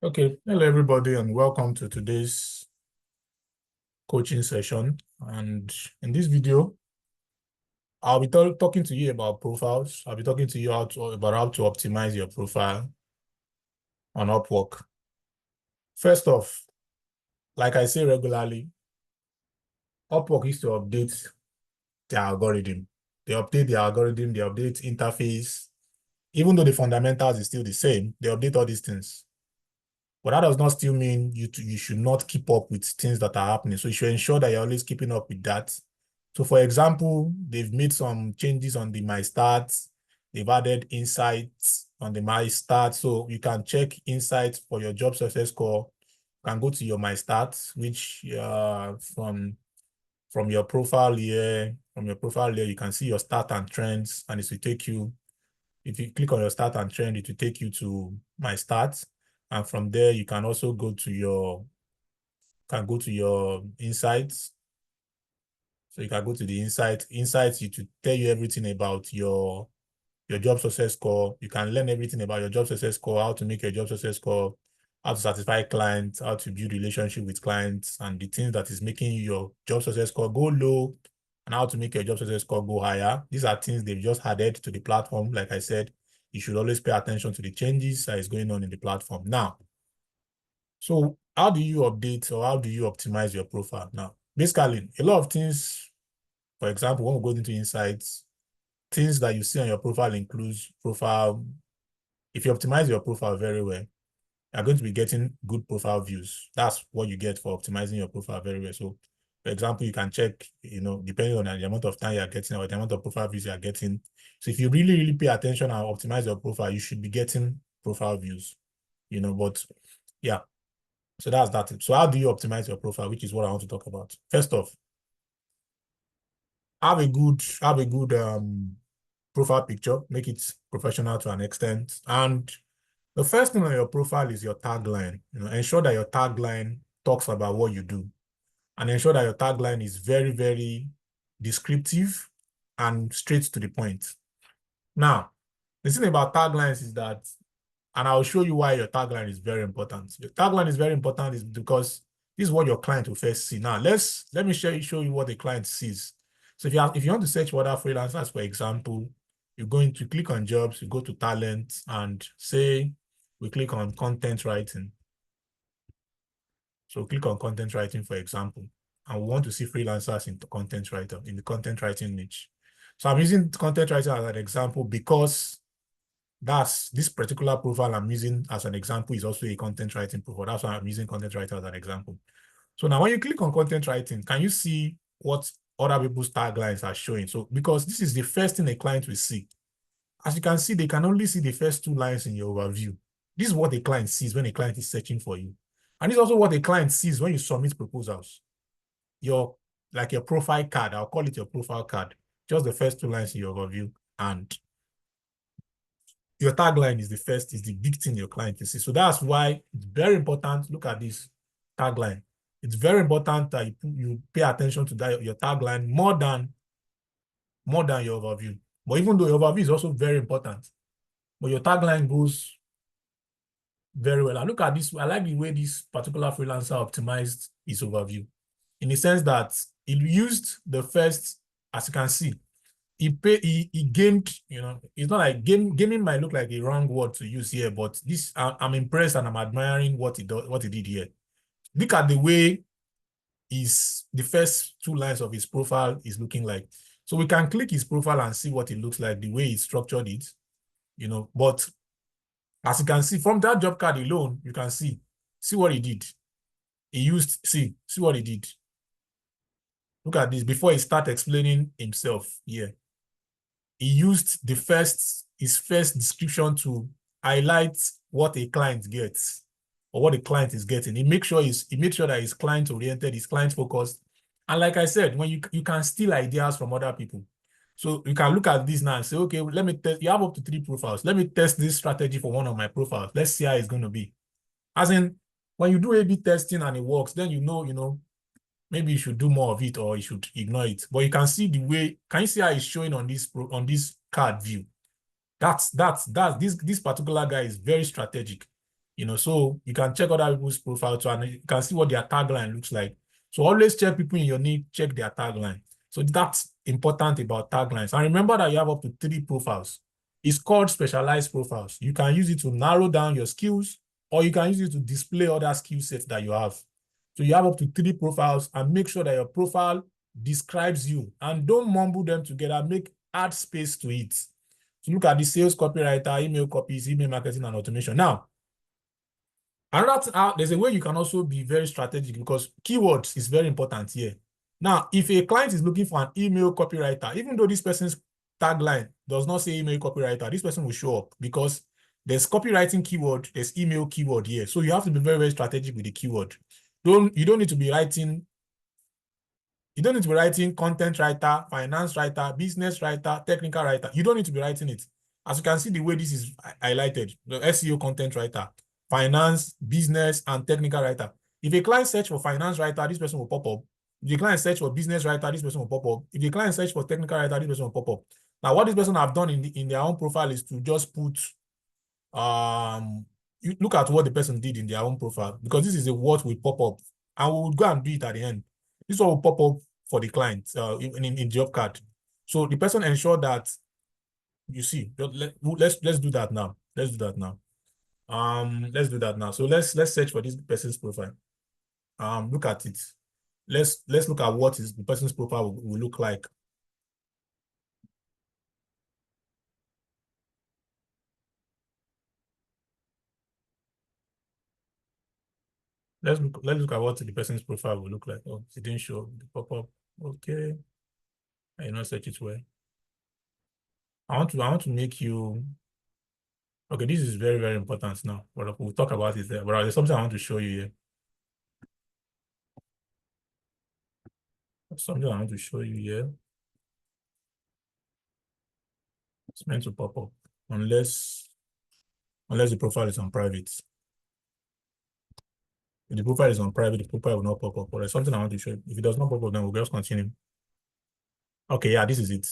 Okay, hello everybody, and welcome to today's coaching session. And in this video, I'll be talking to you about profiles. I'll be talking to you about how to optimize your profile on Upwork. First off, like I say regularly, Upwork is to update their algorithm. They update the algorithm, they update interface. Even though the fundamentals is still the same, they update all these things. But that does not still mean you should not keep up with things that are happening. So you should ensure that you're always keeping up with that. So for example, they've made some changes on the My Stats. They've added insights on the My Stats. So you can check insights for your job success score. You can go to your My Stats, which from your profile here, you can see your stat and trends, and it will take you. If you click on your start and trend, it will take you to My Stats. And from there, you can also go to your insights. So you can go to the insights. Insights, it will tell you everything about your job success score. You can learn everything about your job success score, how to make your job success score, how to satisfy clients, how to build relationship with clients, and the things that is making your job success score go low, and how to make your job success score go higher. These are things they've just added to the platform. Like I said, you should always pay attention to the changes that is going on in the platform. Now, so how do you update or how do you optimize your profile? Now, basically, a lot of things, for example, when we go into insights, things that you see on your profile includes profile. If you optimize your profile very well, you're going to be getting good profile views. That's what you get for optimizing your profile very well. So, for example, you can check, depending on the amount of time you're getting or the amount of profile views you're getting. So if you really, really pay attention and optimize your profile, you should be getting profile views, but yeah. So that's that. So how do you optimize your profile, which is what I want to talk about. First off, have a good profile picture, make it professional to an extent. And the first thing on your profile is your tagline. Ensure that your tagline talks about what you do, and ensure that your tagline is very, very descriptive and straight to the point. Now, the thing about taglines is that, and I'll show you why your tagline is very important. Your tagline is very important is because this is what your client will first see. Now, let me show you what the client sees. So if you want to search for other freelancers, for example, you're going to click on jobs, you go to talent, and say we click on content writing. So click on content writing, for example, and we want to see freelancers in the content writing niche. So I'm using content writing as an example because this particular profile I'm using as an example is also a content writing profile. That's why I'm using content writer as an example. So now when you click on content writing, can you see what other people's taglines are showing? So because this is the first thing a client will see. As you can see, they can only see the first two lines in your overview. This is what the client sees when a client is searching for you. And this is also what the client sees when you submit proposals. Your profile card, I'll call it your profile card. Just the first two lines in your overview, and your tagline is the big thing your client can see. So that's why it's very important. Look at this tagline. It's very important that you pay attention to your tagline more than your overview. But even though your overview is also very important, but your tagline goes very well. And look at this. I like the way this particular freelancer optimized his overview, in the sense that he used the first, as you can see, he gamed, it's not like gaming might look like a wrong word to use here, but this, I'm impressed and I'm admiring what he did here. Look at the way the first two lines of his profile is looking like. So we can click his profile and see what it looks like, the way he structured it, but as you can see from that job card alone, you can see what he did. He used, see what he did. Look at this before he start explaining himself here. He used his first description to highlight what a client gets or what the client is getting. He made sure that he's client oriented, he's client focused. And like I said, when you can steal ideas from other people. So you can look at this now and say, okay, let me test. You have up to 3 profiles. Let me test this strategy for one of my profiles. Let's see how it's going to be. As in, when you do A/B testing and it works, then maybe you should do more of it or you should ignore it. But you can see can you see how it's showing on this card view? This particular guy is very strategic. So you can check other people's profile too, and you can see what their tagline looks like. So always check people in your niche, check their tagline. So that's important about taglines. And remember that you have up to 3 profiles. It's called specialized profiles. You can use it to narrow down your skills, or you can use it to display other skill sets that you have. So you have up to 3 profiles, and make sure that your profile describes you, and don't mumble them together. Add space to it. So look at the sales copywriter, email copies, email marketing, and automation. Now, there's a way you can also be very strategic, because keywords is very important here. Now, if a client is looking for an email copywriter, even though this person's tagline does not say email copywriter, this person will show up, because there's copywriting keyword, there's email keyword here. So you have to be very, very strategic with the keyword. You don't need to be writing content writer, finance writer, business writer, technical writer. You don't need to be writing it. As you can see, the way this is highlighted, the SEO content writer, finance, business, and technical writer. If a client search for finance writer, this person will pop up. If the client search for business writer, this person will pop up. If the client search for technical writer, this person will pop up. Now, what this person have done in their own profile is to just put, you look at what the person did in their own profile, because this is what will pop up, and we will go and do it at the end. This one will pop up for the client in job card. So the person ensure that, you see, let's do that now. Let's do that now. Let's do that now. So let's search for this person's profile. Look at it. Let's look at what is the person's profile will look like. Let's look at what the person's profile will look like. Oh, it didn't show the pop-up. Okay. I not search it well. I want to make you. Okay, this is very, very important now. But we'll talk about it there. But there's something I want to show you here. Something I want to show you here. It's meant to pop up unless the profile is on private. If the profile is on private, the profile will not pop up. But there's something I want to show you. If it does not pop up, then we'll just continue. Okay, yeah, this is it.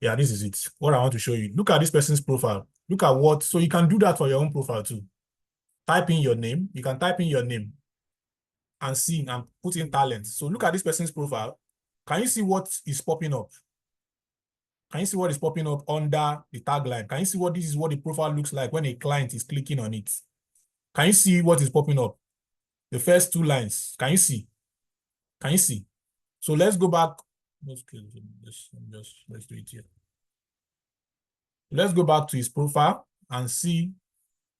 Yeah, this is it. What I want to show you. Look at this person's profile. Look at what. So you can do that for your own profile too. Type in your name. You can type in your name and see and put in talent. So look at this person's profile. Can you see what is popping up? Can you see what is popping up under the tagline? Can you see what this is what the profile looks like when a client is clicking on it? Can you see what is popping up? The first 2 lines. Can you see? Can you see? So let's go back. Let's do it here. Let's go back to his profile and see.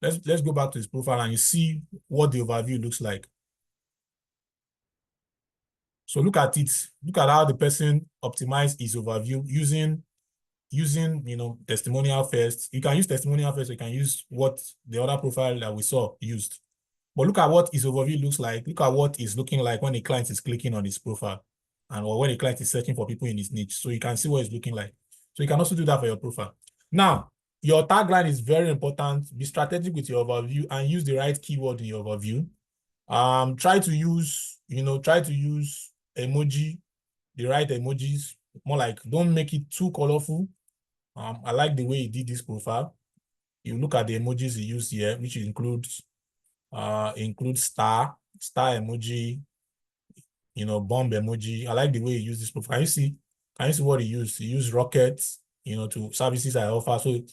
Let's go back to his profile and you see what the overview looks like. So look at it. Look at how the person optimized his overview using testimonial first. You can use testimonial first. You can use what the other profile that we saw used. But look at what his overview looks like. Look at what it's looking like when a client is clicking on his profile or when a client is searching for people in his niche. So you can see what it's looking like. So you can also do that for your profile. Now, your tagline is very important. Be strategic with your overview and use the right keyword in your overview. Try to use emoji, the right emojis. More like, don't make it too colorful. I like the way he did this profile. You look at the emojis he used here, which includes star emoji, bomb emoji. I like the way he used this profile. Can you see what he used? He used rockets, to services I offer. So you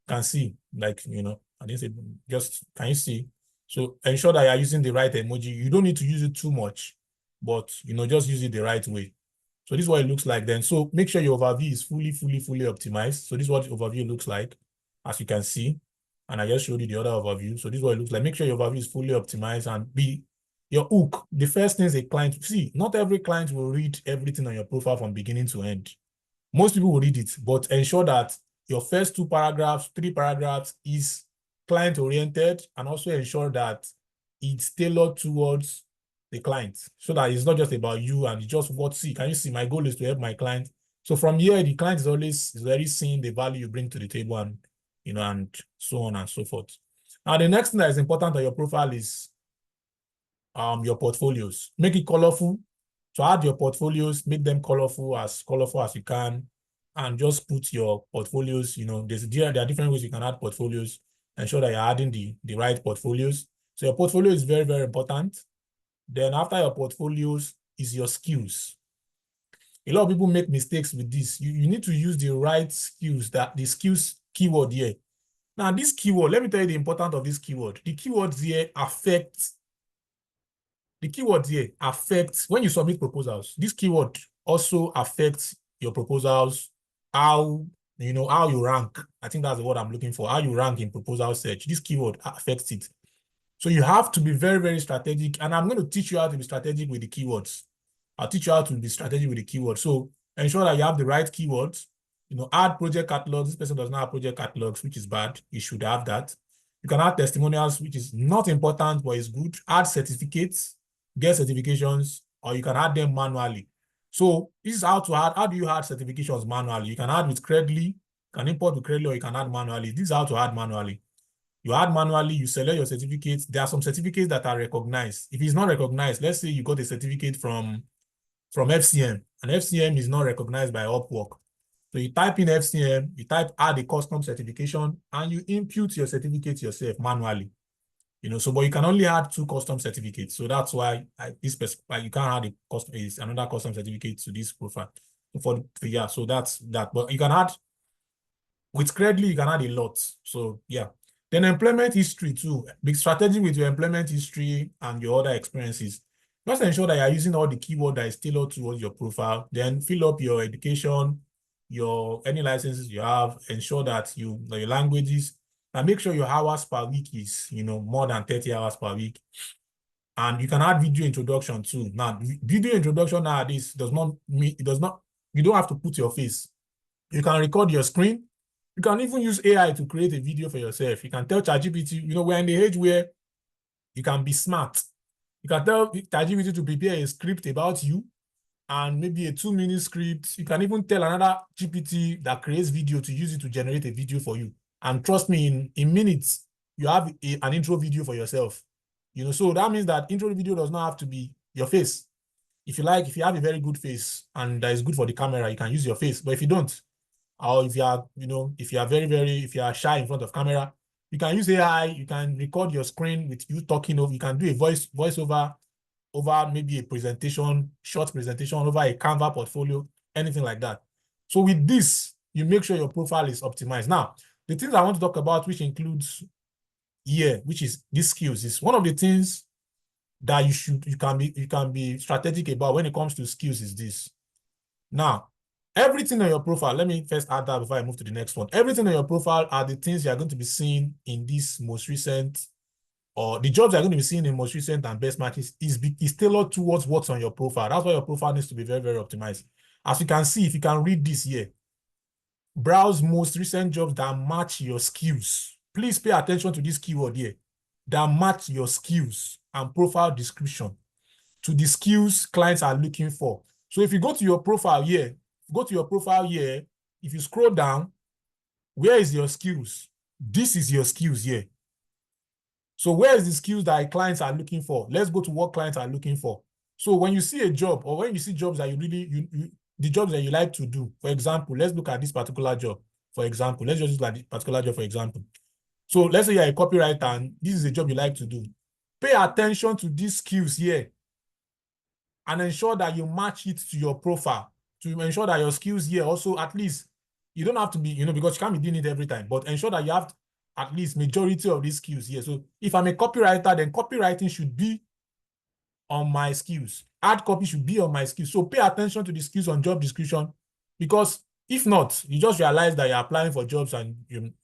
can see, like, I didn't say just, can you see? So ensure that you're using the right emoji. You don't need to use it too much, but, just use it the right way. So this is what it looks like then. So make sure your overview is fully optimized. So this is what the overview looks like, as you can see. And I just showed you the other overview. So this is what it looks like. Make sure your overview is fully optimized and be your hook. The first thing is a client. See, not every client will read everything on your profile from beginning to end. Most people will read it, but ensure that your first 2 paragraphs, 3 paragraphs is client-oriented, and also ensure that it's tailored towards the client, so that it's not just about you and just what, see, can you see, my goal is to help my client. So from here, the client is already seeing the value you bring to the table, and and so on and so forth. Now, the next thing that is important on your profile is your portfolios. Make it colorful. So add your portfolios, make them colorful as you can, and just put your portfolios, there are different ways you can add portfolios. ensure that you're adding the right portfolios. So your portfolio is very, very important. Then after your portfolios is your skills. A lot of people make mistakes with this. You need to use the right skills, that the skills keyword here. Now, this keyword, let me tell you the importance of this keyword. The keywords here affect when you submit proposals. This keyword also affects your proposals, how you rank. I think that's the word I'm looking for. How you rank in proposal search. This keyword affects it. So you have to be very, very strategic. And I'm going to teach you how to be strategic with the keywords. I'll teach you how to be strategic with the keywords. So ensure that you have the right keywords. Add project catalogs. This person does not have project catalogs, which is bad. You should have that. You can add testimonials, which is not important, but it's good. Add certificates, get certifications, or you can add them manually. So this is how to add. How do you add certifications manually? You can add with Credly, you can import with Credly, or you can add manually. This is how to add manually. You add manually, you select your certificates. There are some certificates that are recognized. If it's not recognized, let's say you got a certificate from FCM, and FCM is not recognized by Upwork. So you type in FCM, you type add a custom certification, and you impute your certificate yourself manually. But you can only add 2 custom certificates. So that's why you can't add another custom certificate to this profile. So that's that. But you can add with Credly, you can add a lot. So yeah. Then employment history too. Be strategic with your employment history and your other experiences. Just ensure that you're using all the keyword that is tailored towards your profile. Then fill up your education, any licenses you have. Ensure that your languages, and make sure your hours per week is more than 30 hours per week. And you can add video introduction too. Now, video introduction nowadays you don't have to put your face. You can record your screen. You can even use AI to create a video for yourself. You can tell ChatGPT, we're in the age where you can be smart. You can tell ChatGPT to prepare a script about you, and maybe a 2-minute script. You can even tell another GPT that creates video to use it to generate a video for you. And trust me, in minutes, you have an intro video for yourself. So that means that intro video does not have to be your face. If you have a very good face and that is good for the camera, you can use your face. But if you don't, or if you are shy in front of camera, you can use AI. You can record your screen with you talking over. You can do a voiceover over maybe a presentation, short presentation, over a Canva portfolio, anything like that. So with this, you make sure your profile is optimized. Now, the things I want to talk about, which includes here, which is these skills, is one of the things that you can be strategic about when it comes to skills is this. Now, everything on your profile, let me first add that before I move to the next one. Everything on your profile are the things you are going to be seeing in this most recent, or the jobs you are going to be seeing in most recent and best matches is tailored towards what's on your profile. That's why your profile needs to be very, very optimized. As you can see, if you can read this here, browse most recent jobs that match your skills. Please pay attention to this keyword here, that match your skills and profile description to the skills clients are looking for. So if you go to your profile here, if you scroll down, where is your skills? This is your skills here. So where is the skills that clients are looking for? Let's go to what clients are looking for. So when you see a job, or when you see jobs that the jobs that you like to do, for example, let's look at this particular job. For example, let's just use this particular job for example. So let's say you're a copywriter and this is a job you like to do. Pay attention to these skills here and ensure that you match it to your profile, to ensure that your skills here also, at least, you don't have to be, because you can't be doing it every time, but ensure that you have at least majority of these skills here. So if I'm a copywriter, then copywriting should be on my skills. Ad copy should be on my skills. So pay attention to the skills on job description, because if not, you just realize that you're applying for jobs and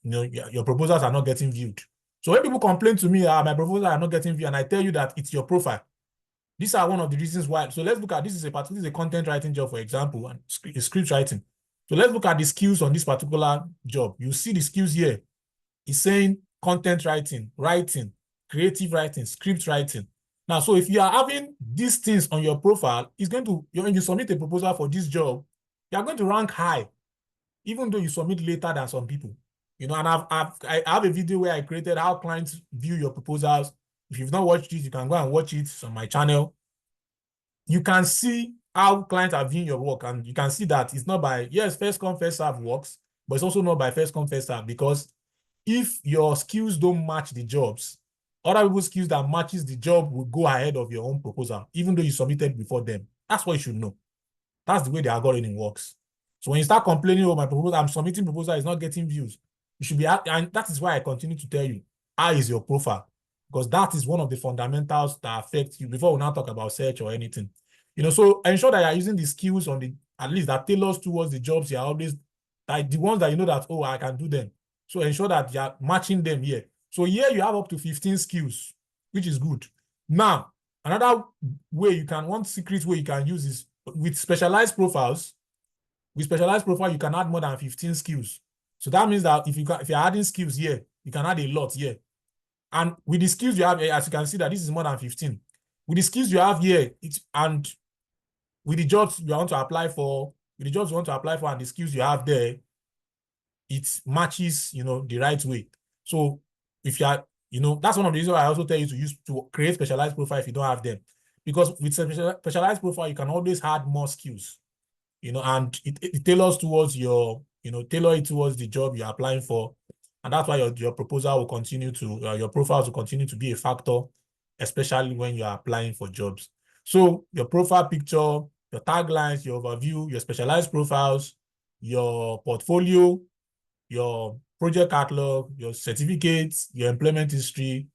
your proposals are not getting viewed. So when people complain to me, my proposals are not getting viewed, and I tell you that it's your profile, these are one of the reasons why. So let's look at this is a content writing job, for example, and script writing. So let's look at the skills on this particular job. You see the skills here. It's saying content writing, creative writing, script writing. Now, so if you are having these things on your profile, it's going to, when you submit a proposal for this job, you are going to rank high, even though you submit later than some people. And I have a video where I created how clients view your proposals. If you've not watched it, you can go and watch it on my channel. You can see how clients are viewing your work, and you can see that it's not by, yes, first come, first serve works, but it's also not by first come, first serve, because if your skills don't match the jobs, other people's skills that matches the job will go ahead of your own proposal, even though you submitted before them. That's what you should know. That's the way the algorithm works. So when you start complaining, oh, my proposal, I'm submitting proposal, is not getting views, you should be, and that is why I continue to tell you, how is your profile? Because that is one of the fundamentals that affect you before we now talk about search or anything. So ensure that you're using the skills on the, at least that tailors towards the jobs you're always, like the ones that you know that, oh, I can do them. So ensure that you're matching them here. So here you have up to 15 skills, which is good. Now, another way you can, one secret way you can use is with specialized profiles. With specialized profile, you can add more than 15 skills. So that means that if you're adding skills here, you can add a lot here. And with the skills you have, as you can see that this is more than 15. With the skills you have here, and with the jobs you want to apply for, and the skills you have there, it matches, the right way. So if you are, that's one of the reasons why I also tell you to create specialized profile if you don't have them. Because with specialized profile, you can always add more skills, and it tailors towards tailor it towards the job you're applying for. And that's why your proposal will continue to, your profiles will continue to be a factor, especially when you're applying for jobs. So your profile picture, your taglines, your overview, your specialized profiles, your portfolio, your project catalog, your certificates, your employment history,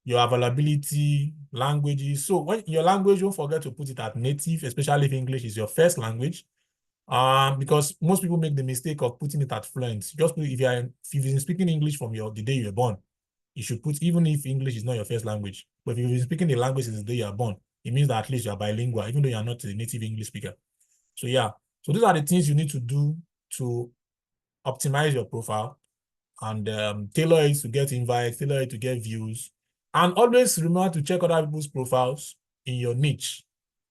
your availability, languages. So when your language, don't forget to put it at native, especially if English is your first language. Because most people make the mistake of putting it at fluent. Just put, if you've been speaking English from the day you were born, you should put, even if English is not your first language, but if you've been speaking the language since the day you are born, it means that at least you are bilingual, even though you are not a native English speaker. So yeah, so these are the things you need to do to optimize your profile and tailor it to get invites, tailor it to get views. And always remember to check other people's profiles in your niche.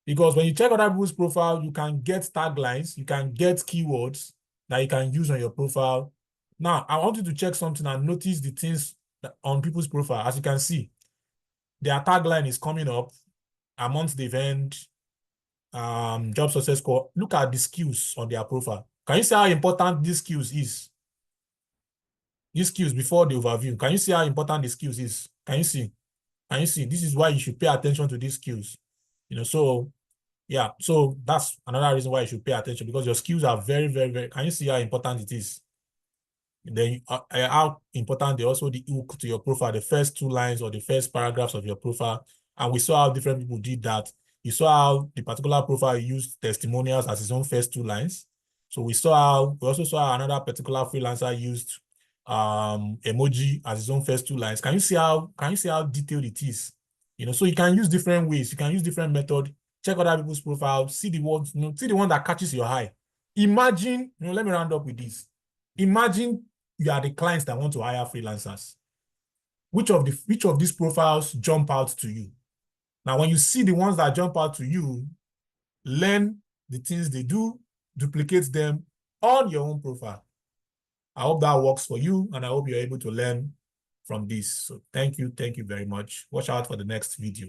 Because when you check other people's profile, you can get taglines, you can get keywords that you can use on your profile. Now, I want you to check something and notice the things on people's profile. As you can see, their tagline is coming up, a month event, job success score. Look at the skills on their profile. Can you see how important these skills is? These skills before the overview. Can you see how important the skills is? Can you see? Can you see? This is why you should pay attention to these skills. So yeah, so that's another reason why you should pay attention, because your skills are very, very, very. Can you see how important it is? Then how important also the hook to your profile, the first two lines or the first paragraphs of your profile. And we saw how different people did that. You saw how the particular profile used testimonials as his own first two lines. So we also saw how another particular freelancer used emoji as his own first two lines. Can you see how detailed it is? So you can use different ways, you can use different methods, check other people's profiles, see the one that catches your eye. Imagine, let me round up with this. Imagine you are the clients that want to hire freelancers. Which of these profiles jump out to you? Now, when you see the ones that jump out to you, learn the things they do, duplicate them on your own profile. I hope that works for you, and I hope you're able to learn from this. So thank you very much. Watch out for the next video.